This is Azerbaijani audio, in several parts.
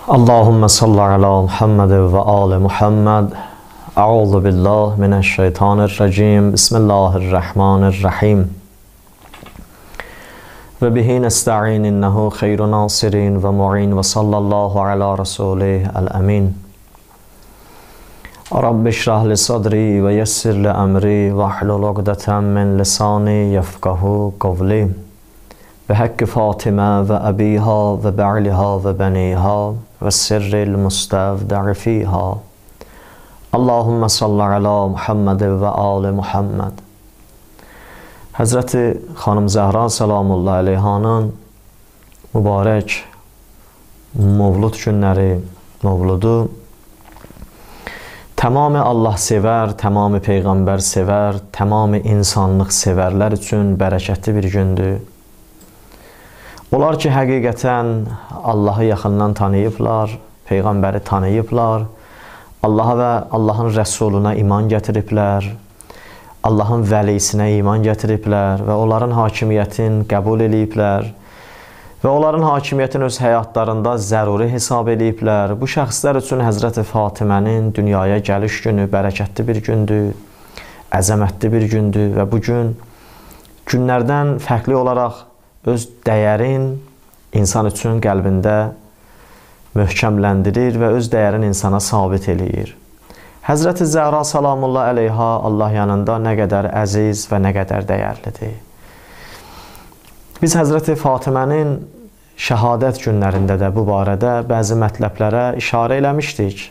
Allahümme salli ala Muhammed ve ali Muhammed. Euzu billahi mineşşeytanirracim. Bismillahirrahmanirrahim. Ve bihi nesta'in innehu hayru nasirin ve mu'in ve sallallahu ala rasulihil amin. Rabbi şrah li sadri ve yessir li emri ve hlul uqdeten min lisani yefkahu kavli. Ve hakkı Fatıma ve abiha ve ba'liha ve beniha ve sirril mustavda'i fiha. Allahümme salli ala Muhammed ve ali Muhammed. Hazreti Xanım Zəhra salamullahi aleyhanın mübarək Mövlud günləri, Mövludu tamamı Allah sevər, tamamı Peyğəmbər sevər, tamamı insanlıq sevərlər üçün bərəkətli bir gündür. Onlar ki, həqiqətən Allahı yaxından tanıyıblar, Peyğəmbəri tanıyıblar, Allaha və Allahın Rəsuluna iman gətiriblər, Allahın vəlisinə iman gətiriblər və onların hakimiyyətini qəbul ediblər və onların hakimiyyətini öz həyatlarında zəruri hesab ediblər. Bu şəxslər üçün Həzrəti Fatımənin dünyaya gəliş günü bərəkətli bir gündür, əzəmətli bir gündür və bu gün günlərdən fərqli olaraq öz dəyərin insan üçün qəlbində möhkəmləndirir və öz dəyərini insana sabit eləyir. Həzrəti Zəhra salamullahi aleyha Allah yanında nə qədər əziz və nə qədər dəyərlidir. Biz Həzrəti Fatımənin şəhadət günlərində də bu barədə bəzi mətləblərə işarə eləmişdik.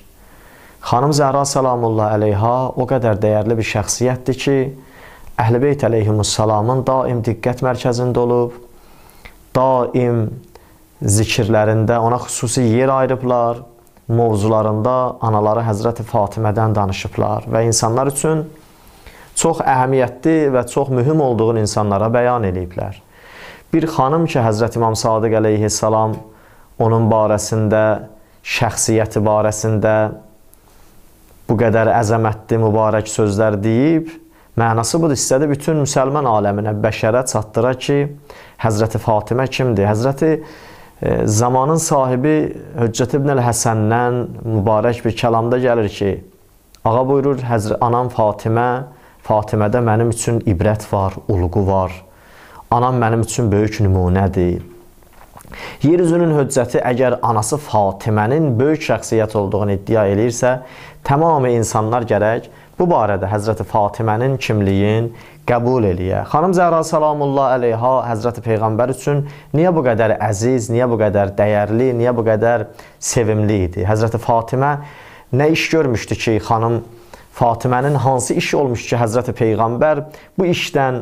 Xanım Zəhra salamullahi aleyha o qədər dəyərli bir şəxsiyyətdir ki, Əhl-i Beyt əleyhimussalamın daim diqqət mərkəzində olub, daim zikirlərində ona xüsusi yer ayırıblar, mövzularında anaları Həzrəti Fatımədən danışıblar və insanlar üçün çox əhəmiyyətli və çox mühüm olduğunu insanlara bəyan ediblər. Bir xanım ki, Həzrəti İmam Sadiq əleyhissalam onun barəsində, şəxsiyyəti barəsində bu qədər əzəmətli, mübarək sözlər deyib, mənası budur, istədi bütün müsəlman aləminə, bəşərə çatdıra ki, Həzrəti Fatımə kimdir? Həzrəti zamanın sahibi Höccət ibn Həsəndən mübarək bir kəlamda gəlir ki, ağa buyurur, anam Fatimə, Fatimədə mənim üçün ibrət var, ulğu var. Anam mənim üçün böyük nümunədir. Yer üzünün höccəti əgər anası Fatimənin böyük şəxsiyyət olduğunu iddia edirsə, tamamı insanlar gərək bu barədə Həzrəti Fatimənin kimliyin qəbul eləyə. Xanım Zəhra salamullahi aleyha Həzrəti Peyğəmbər üçün niyə bu qədər əziz, niyə bu qədər dəyərli, niyə bu qədər sevimli idi? Həzrəti Fatimə nə iş görmüşdü ki, xanım Fatimənin hansı iş olmuşdu ki, Həzrəti Peyğəmbər bu işdən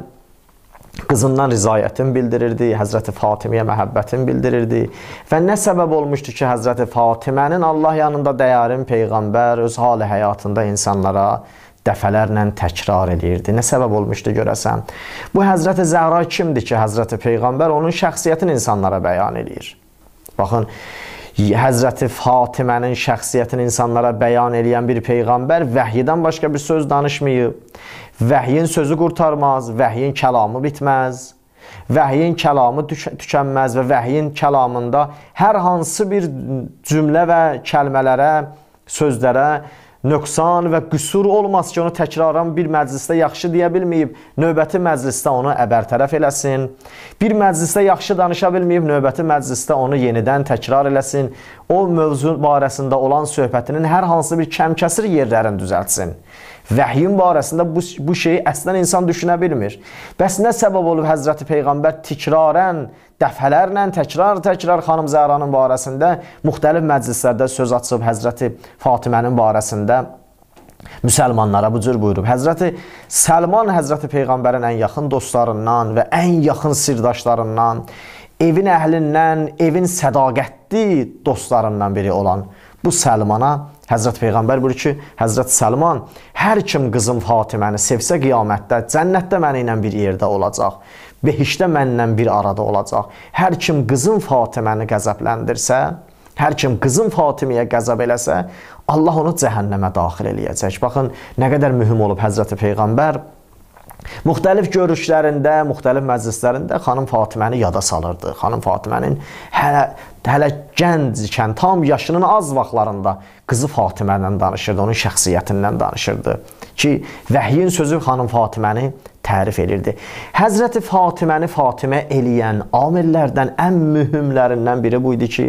qızından rizayətini bildirirdi, Həzrəti Fatiməyə məhəbbətini bildirirdi və nə səbəb olmuşdu ki, Həzrəti Fatimənin Allah yanında dəyərin Peyğəmbər öz hali həyatında insanlara dəfələrlə təkrar edirdi. Nə səbəb olmuşdu görəsən? Bu Həzrəti Zəhra kimdir ki, Həzrəti Peyğəmbər onun şəxsiyyətini insanlara bəyan edir? Baxın, Həzrəti Fatimənin şəxsiyyətini insanlara bəyan edən bir Peyğəmbər vəhyidən başqa bir söz danışmayıb. Vəhyin sözü qurtarmaz, vəhyin kəlamı bitməz, vəhyin kəlamı tükənməz və vəhyin kəlamında hər hansı bir cümlə və kəlmələrə, sözlərə nöqsan və qüsur olmaz ki, onu təkraran bir məclisdə yaxşı deyə bilməyib, növbəti məclisdə onu əbərtərəf eləsin. Bir məclisdə yaxşı danışa bilməyib, növbəti məclisdə onu yenidən təkrar eləsin. O mövzu barəsində olan söhbətinin hər hansı bir kəmkəsir yerlərini düzəltsin. Vəhyin barəsində bu şeyi əslən insan düşünə bilmir. Bəs nə səbəb olub Həzrəti Peyğəmbər tikrarən, dəfələrlə təkrar Xanım Zəhranın barəsində müxtəlif məclislərdə söz açıb Həzrəti Fatimənin barəsində müsəlmanlara bu cür buyurub. Həzrəti Səlman Həzrəti Peyğəmbərin ən yaxın dostlarından və ən yaxın sirdaşlarından, evin əhlindən, evin sədaqətli dostlarından biri olan bu Səlmana Həzrət Peyğəmbər buyurur ki, Həzrət Səlman, hər kim qızım Fatiməni sevsə qiyamətdə, cənnətdə mənə ilə bir yerdə olacaq, behişdə mənlə bir arada olacaq. Hər kim qızım Fatiməni qəzəbləndirsə, hər kim qızım Fatimiyə qəzəb eləsə, Allah onu cəhənnəmə daxil eləyəcək. Baxın, nə qədər mühüm olub Həzrət Peyğəmbər Müxtəlif görüşlərində, müxtəlif məclislərində xanım Fatiməni yada salırdı. Xanım Fatimənin hələ gənc ikən, tam yaşının az vaxtlarında qızı Fatimədən danışırdı, onun şəxsiyyətindən danışırdı ki, vəhyin sözü xanım Fatiməni tərif edirdi. Həzrəti Fatiməni Fatimə eləyən amillərdən ən mühümlərindən biri buydu ki,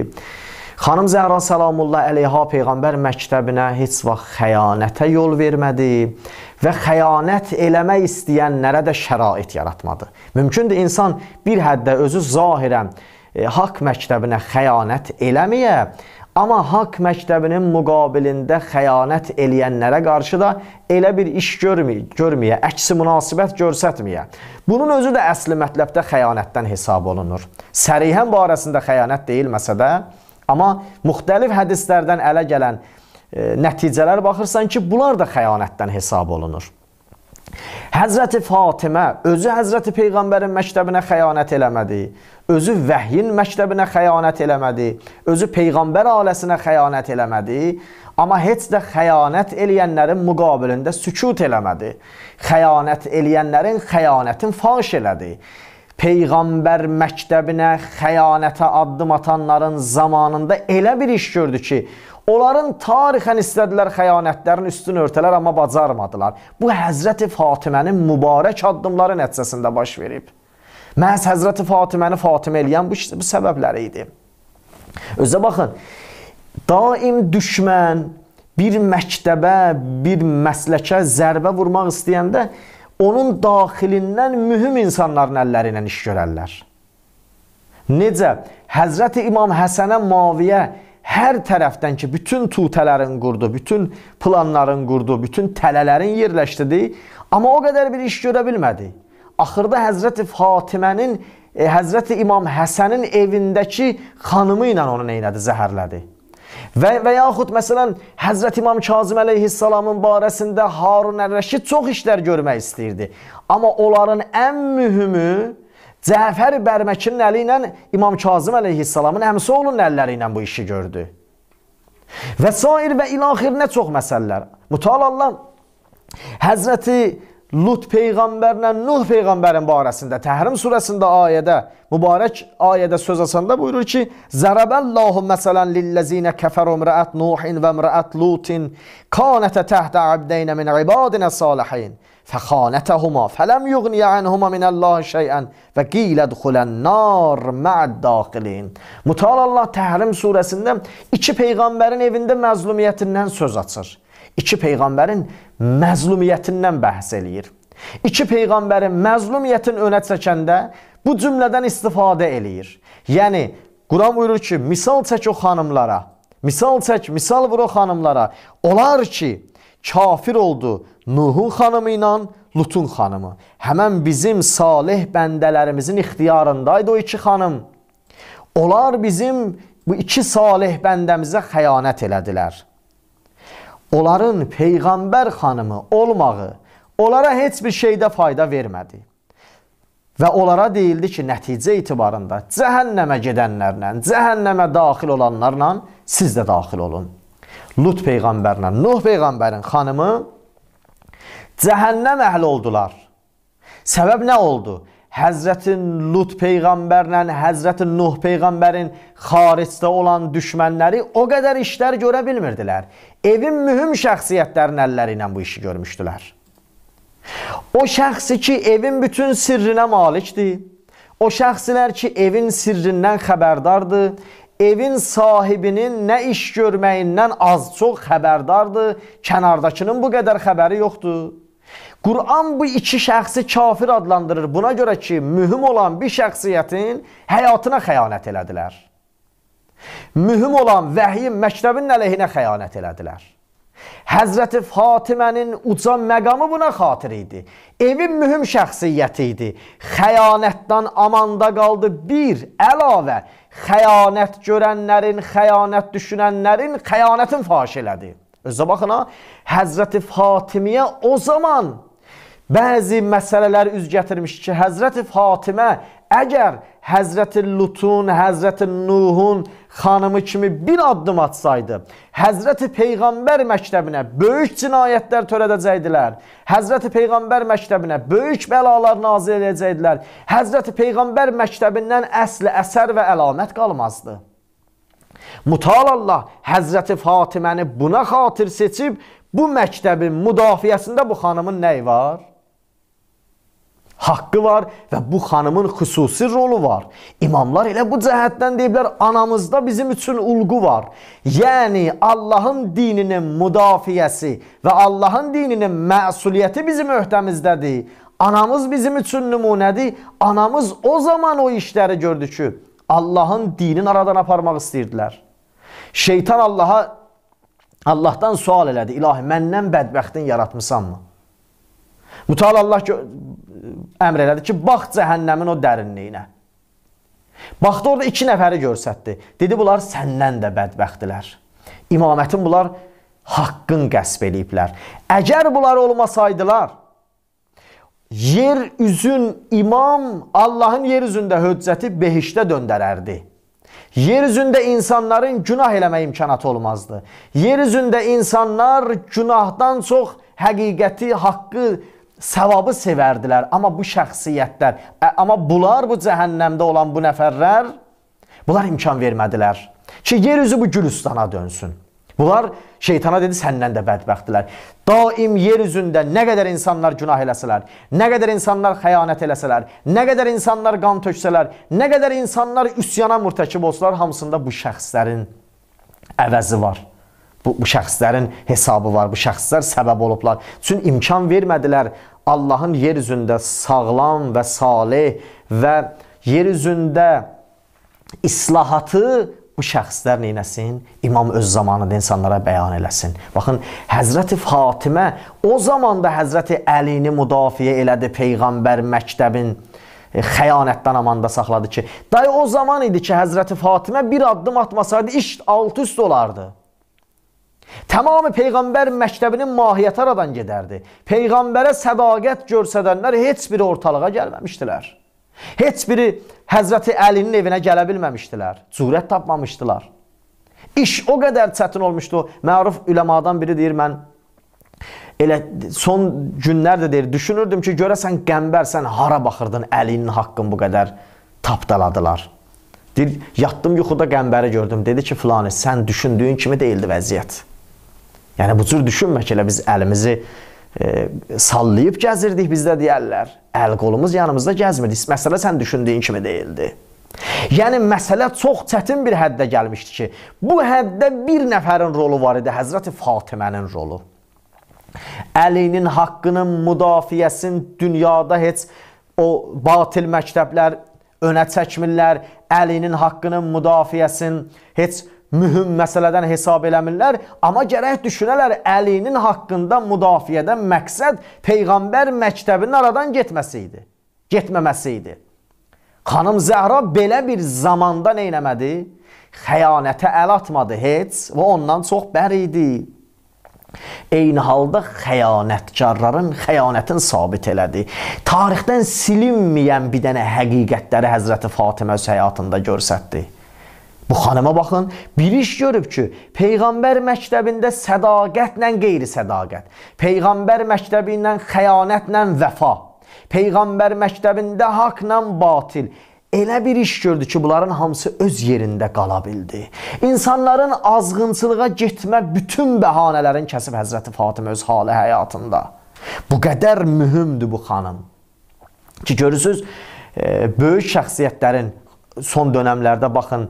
xanım Zəhra Səlamullah əleyha Peyğəmbər məktəbinə heç vaxt xəyanətə yol vermədi və xəyanət eləmək istəyənlərə də şərait yaratmadı. Mümkündür insan bir həddə özü zahirən haqq məktəbinə xəyanət eləməyə, amma haqq məktəbinin müqabilində xəyanət eləyənlərə qarşı da elə bir iş görməyə, əksi münasibət görsətməyə. Bunun özü də əsli mətləbdə xəyanətdən hesab olunur. Sərihən barəsində xəyanət deyilməsə də, amma müxtəlif hədislərdən ələ gələn nəticələr baxırsan ki, bunlar da xəyanətdən hesab olunur. Həzrəti Fatimə özü Həzrəti Peyğəmbərin məktəbinə xəyanət eləmədi, özü vəhyin məktəbinə xəyanət eləmədi, özü Peyğəmbər ailəsinə xəyanət eləmədi, amma heç də xəyanət eləyənlərin müqabilində sükut eləmədi. Xəyanət eləyənlərin xəyanətin faş elədi. Peyğəmbər məktəbinə xəyanətə addım atanların zamanında elə bir iş gördü ki, onların tarixən istədilər xəyanətlərin üstünü örtələr, amma bacarmadılar. Bu, Həzrəti Fatimənin mübarək addımları nəticəsində baş verib. Məhz Həzrəti Fatiməni Fatimə eləyən bu səbəbləri idi. Özə baxın, daim düşmən bir məktəbə, bir məsləkə zərbə vurmaq istəyəndə onun daxilindən mühüm insanların əlləri ilə iş görərlər. Necə? Həzrəti İmam Həsənə Muaviyə hər tərəfdən ki, bütün tutələrin qurdu, bütün planların qurdu, bütün tələlərin yerləşdirdi, amma o qədər bir iş görə bilmədi. Axırda Həzrəti Fatimənin, Həzrəti İmam Həsənin evindəki xanımı ilə onu neynədi, zəhərlədi. Və yaxud məsələn, Həzrəti İmam Kazım əleyhissalamın barəsində Harun ər-Rəşid çox işlər görmək istəyirdi. Amma onların ən mühümü Cəfər Bərməkinin əli ilə İmam Kazım əleyhissalamın əmsi oğlunun əlləri ilə bu işi gördü. Və sair və ilaxir nə çox məsələlər. Mütəala Allah Həzrəti Lut Peyğəmbərlə Nuh Peyğəmbərin barəsində Təhrim surəsində ayədə, mübarək ayədə söz açanda buyurur ki, Zərəbəllahu məsələn lilləzinə kəfəru mrəət Nuhin və mrəət Lutin kanətə təhtə abdeynə min ibadinə salihin fəxanətəhuma fələm yuğniyə ənhuma minəllahi şeyən və qilədxulən nar mə'd-daxilin. Mütəala Allah Təhrim surəsində iki Peyğəmbərin evində məzlumiyyətindən söz açır. İki Peyğəmbərin məzlumiyyətindən bəhs eləyir. İki Peyğəmbərin məzlumiyyətin önə çəkəndə bu cümlədən istifadə eləyir. Yəni, Quran buyurur ki, misal çək o xanımlara, misal vur o xanımlara. Onlar ki, kafir oldu Nuhun xanımı ilə Lutun xanımı. Həmən bizim salih bəndələrimizin ixtiyarındaydı o iki xanım. Onlar bizim bu iki salih bəndəmizə xəyanət elədilər. Onların Peyğəmbər xanımı olmağı onlara heç bir şeydə fayda vermədi. Və onlara deyildi ki, nəticə itibarında cəhənnəmə gedənlərlə, cəhənnəmə daxil olanlarla siz də daxil olun. Lut Peyğəmbərlə Nuh Peyğəmbərin xanımı cəhənnəm əhli oldular. Səbəb nə oldu? Həzrəti Lut Peyğəmbərlə Həzrəti Nuh Peyğəmbərin xaricdə olan düşmənləri o qədər işlər görə bilmirdilər. Evin mühüm şəxsiyyətlərin əlləri ilə bu işi görmüşdülər. O şəxsi ki, evin bütün sirrinə malikdir, o şəxsilər ki, evin sirrindən xəbərdardır, evin sahibinin nə iş görməyindən az-çox xəbərdardır, kənardakının bu qədər xəbəri yoxdur. Quran bu iki şəxsi kafir adlandırır. Buna görə ki, mühüm olan bir şəxsiyyətin həyatına xəyanət elədilər. Mühüm olan vəhyin məktəbinin əleyhinə xəyanət elədilər. Həzrəti Fatimənin uca məqamı buna xatir idi. Evin mühüm şəxsiyyəti idi. Xəyanətdən amanda qaldı. Bir, əlavə, xəyanət görənlərin, xəyanət düşünənlərin xəyanətin faş elədi. Özə baxın ha, Həzrəti Fatimiyə o zaman bəzi məsələlər üz gətirmiş ki, Həzrəti Fatimə əgər Həzrəti Lutun, Həzrəti Nuhun xanımı kimi bir addım atsaydı, Həzrəti Peyğəmbər məktəbinə böyük cinayətlər törədəcəkdilər, Həzrəti Peyğəmbər məktəbinə böyük bəlalar nazil edəcəkdilər, Həzrəti Peyğəmbər məktəbindən əsli əsər və əlamət qalmazdı. Mutal Allah Həzrəti Fatiməni buna xatir seçib, bu məktəbin müdafiəsində bu xanımın nəyi var? Haqqı var və bu xanımın xüsusi rolu var. İmamlar elə bu cəhətdən deyiblər, anamızda bizim üçün ulğu var. Yəni Allahın dininin müdafiəsi və Allahın dininin məsuliyyəti bizim öhdəmizdədir. Anamız bizim üçün nümunədir. Anamız o zaman o işləri gördü ki, Allahın dinini aradan aparmaq istəyirdilər. Şeytan Allahdan sual elədi, ilahi məndən bədbəxtin yaratmısanmı? Mütəala Allah əmr elədi ki, bax cəhənnəmin o dərinliyinə. Baxdı orada 2 nəfəri görsətdi. Dedi, bunlar səndən də bədbəxtdilər. İmamətin bunlar haqqın qəsb eləyiblər. Əgər bunlar olmasaydılar, yer üzün imam Allahın yer üzündə höccəti behişdə döndərərdi. Yer üzündə insanların günah eləmə imkanatı olmazdı. Yer üzündə insanlar günahdan çox həqiqəti, haqqı, savabı sevərdilər. Amma bu şəxsiyyətlər, amma bunlar, bu cəhənnəmdə olan bu nəfərlər, bunlar imkan vermədilər ki, yer üzü bu Gülüstana dönsün. Bunlar şeytana dedi, səndən də bədbəxtdilər. Daim yer üzündə nə qədər insanlar günah eləsələr, nə qədər insanlar xəyanət eləsələr, nə qədər insanlar qan töksələr, nə qədər insanlar üsyana mürtəkib olsalar, hamısında bu şəxslərin əvəzi var. Bu şəxslərin hesabı var, bu şəxslər səbəb olublar. Çünki imkan vermədilər Allahın yer üzündə sağlam və salih və yer üzündə islahatı bu şəxslər neynəsin? İmam öz zamanında insanlara bəyan eləsin. Baxın, Həzrəti Fatimə o zaman da Həzrəti Əlini müdafiə elədi, Peyğəmbər məktəbin xəyanətdən amanda saxladı ki, dayı o zaman idi ki, Həzrəti Fatimə bir addım atmasaydı, iş alt üst olardı. Tamamı Peyğəmbər məktəbinin mahiyyəti aradan gedərdi. Peyğəmbərə sədaqət görsədənlər heç biri ortalığa gəlməmişdilər. Heç biri Həzrəti Əlinin evinə gələ bilməmişdilər. Cürət tapmamışdılar. İş o qədər çətin olmuşdu. Məruf üləmadan biri deyir, mən elə son günlərdə deyir, düşünürdüm ki, görəsən Qəmbər, sən hara baxırdın, Əlinin haqqını bu qədər tapdaladılar. Deyir, yatdım yuxuda Qəmbəri gördüm. Dedi ki, filanı, sən düşündüyün kimi deyildi vəziyyət. Yəni, bu cür düşünmək elə biz əlimizi sallayıb gəzirdik, bizdə deyərlər. Əl qolumuz yanımızda gəzmirdik. Məsələ sən düşündüyün kimi deyildi. Yəni, məsələ çox çətin bir həddə gəlmişdi ki, bu həddə bir nəfərin rolu var idi, Həzrəti Fatimənin rolu. Əlinin haqqının müdafiəsin dünyada heç o batil məktəblər önə çəkmirlər, Əlinin haqqının müdafiəsin heç mühüm məsələdən hesab eləmirlər, amma gərək düşünələr, Əlinin haqqında müdafiədən məqsəd Peyğəmbər məktəbinin aradan getməməsi idi. Xanım Zəhra belə bir zamanda neynəmədi? Xəyanətə əl atmadı heç və ondan çox bəri idi. Eyni halda xəyanətkarların xəyanətini sabit elədi. Tarixdən silinməyən bir dənə həqiqətləri Həzrəti Fatimə öz həyatında görsətdi. Bu xanıma baxın, bir iş görüb ki, Peyğəmbər məktəbində sədaqətlə qeyri-sədaqət, Peyğəmbər məktəbində xəyanətlə vəfa, Peyğəmbər məktəbində haqla batil, elə bir iş gördü ki, bunların hamısı öz yerində qala bildi. İnsanların azğınçılığa getmə bütün bəhanələrin kəsib Həzrəti Fatimə öz hali həyatında. Bu qədər mühümdür bu xanım. Ki, görürsünüz, böyük şəxsiyyətlərin son dönəmlərdə baxın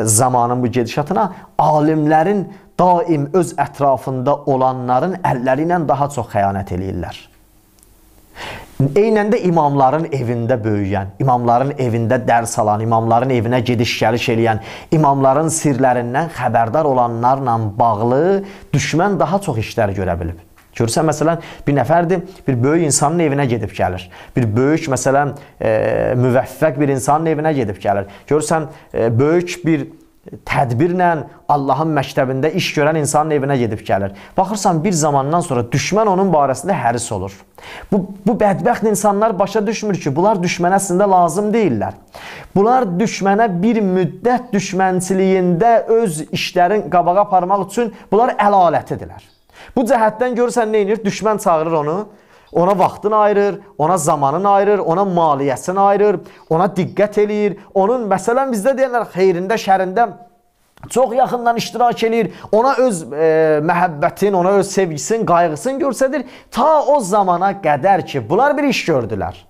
zamanın bu gedişatına, alimlərin daim öz ətrafında olanların əlləri ilə daha çox xəyanət eləyirlər. Eynən də imamların evində böyüyən, imamların evində dərs alan, imamların evinə gediş-gəliş eləyən, imamların sirlərindən xəbərdar olanlarla bağlı düşmən daha çox işlər görə bilib. Görürsən, məsələn, bir nəfərdir, bir böyük insanın evinə gedib gəlir. Bir böyük, məsələn, müvəffəq bir insanın evinə gedib gəlir. Görürsən, böyük bir tədbirlə Allahın məktəbində iş görən insanın evinə gedib gəlir. Baxırsan, bir zamandan sonra düşmən onun barəsində həris olur. Bu bədbəxt insanlar başa düşmür ki, bunlar düşmənə əslində lazım deyirlər. Bunlar düşmənə bir müddət düşmənçiliyində öz işlərin qabağa aparmaq üçün bunlar əlalətidirlər. Bu cəhətdən görürsən, nə edir? Düşmən çağırır onu, ona vaxtını ayırır, ona zamanını ayırır, ona maliyyəsini ayırır, ona diqqət eləyir. Onun, məsələn, bizdə deyirlər, xeyrində, şərində çox yaxından iştirak edir, ona öz məhəbbətin, ona öz sevgisini, qayğısını göstərir. Ta o zamana qədər ki, bunlar bir iş gördülər.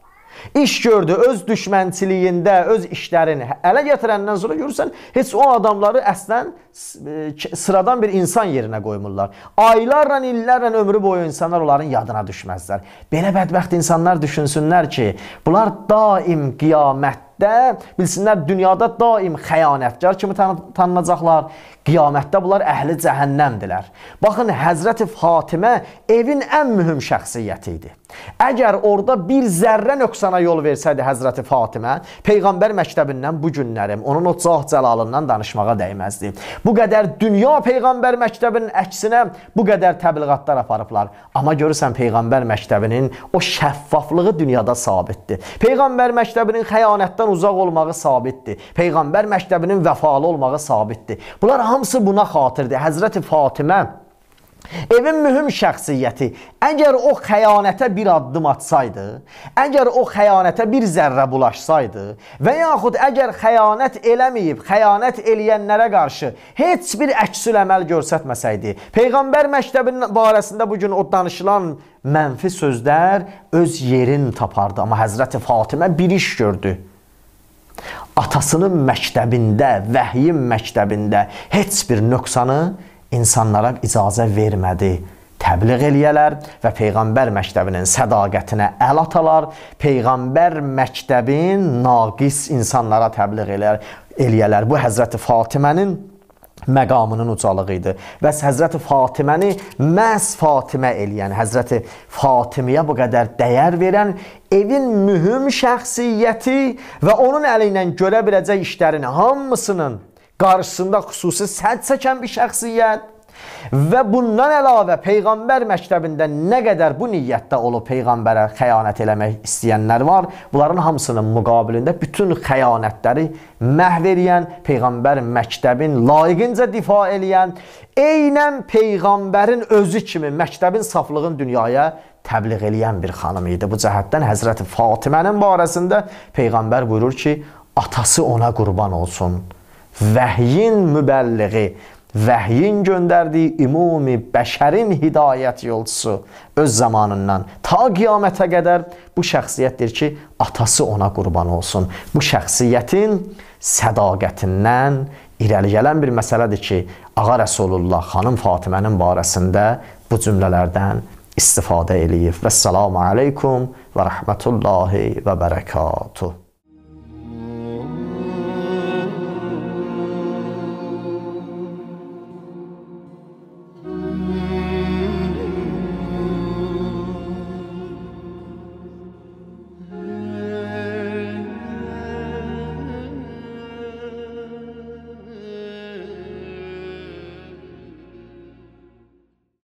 İş gördü, öz düşmənçiliyində, öz işlərini ələ gətirəndən sonra görürsən, heç o adamları əslən sıradan bir insan yerinə qoymurlar. Aylarla, illərlə ömrü boyu insanlar onların yadına düşməzlər. Belə bədbəxt insanlar düşünsünlər ki, bunlar daim qiyamətdə, bilsinlər, dünyada daim xəyanətkar kimi tanınacaqlar, qiyamətdə bunlar əhli cəhənnəmdilər. Baxın, Həzrəti Fatimə evin ən mühüm şəxsiyyəti idi. Əgər orada bir zərrə nöqsana yol versəydi Həzrəti Fatimə, Peyğəmbər məktəbindən bu günlərim, onun o cah-cəlalından danışmağa dəyməzdi. Bu qədər dünya Peyğəmbər məktəbinin əksinə bu qədər təbliğatlar aparıblar. Amma görürsən, Peyğəmbər məktəbinin o şəffaflığı dünyada sabitdir. Peyğəmbər məktəbinin xəyanətdən uzaq olmağı sabitdir. Peyğəmbər məktəbinin vəfalı olmağı sabitdir. Bunlar hamısı buna xatirdir. Həzrəti Fatimə evin mühüm şəxsiyyəti əgər o xəyanətə bir addım atsaydı, əgər o xəyanətə bir zərrə bulaşsaydı və yaxud əgər xəyanət eləməyib, xəyanət eləyənlərə qarşı heç bir əksül əməl göstərməsəydi, Peyğəmbər məktəbinin barəsində bugün o danışılan mənfi sözlər öz yerini tapardı. Amma Həzrəti Fatimə bir iş gördü. Atasının məktəbində, vəhyin məktəbində heç bir nöqsanı insanlara icazə vermədi. Təbliğ eləyələr və Peyğəmbər məktəbinin sədaqətinə əl atalar, Peyğəmbər məktəbin naqis insanlara təbliğ eləyələr. Bu Həzrəti Fatimənin məqamının ucalığı idi. Və Həzrəti Fatiməni məhz Fatimə eləyən, Həzrəti Fatimiyə bu qədər dəyər verən, evin mühüm şəxsiyyəti və onun əli ilə görə biləcək işlərini hamısının qarşısında xüsusi sədd çəkən bir şəxsiyyət və bundan əlavə Peyğəmbər məktəbində nə qədər bu niyyətdə olub Peyğəmbərə xəyanət eləmək istəyənlər var, bunların hamısının müqabilində bütün xəyanətləri məhv eləyən, Peyğəmbər məktəbin layiqincə difa eləyən, eynən Peyğəmbərin özü kimi məktəbin saflığın dünyaya təbliğ eləyən bir xanım idi. Bu cəhətdən Həzrəti Fatimənin barəsində Peyğəmbər buyurur ki, atası ona qurban olsun. Vəhyin mübəlliği, vəhyin göndərdiyi ümumi bəşərin hidayət yolcusu öz zamanından ta qiyamətə qədər bu şəxsiyyətdir ki, atası ona qurban olsun. Bu şəxsiyyətin sədaqətindən irəli gələn bir məsələdir ki, Ağa Rəsulullah xanım Fatimənin barəsində bu cümlələrdən istifadə eləyib. Vəssalamu aleykum və rəhmətullahi və bərəkatuhu.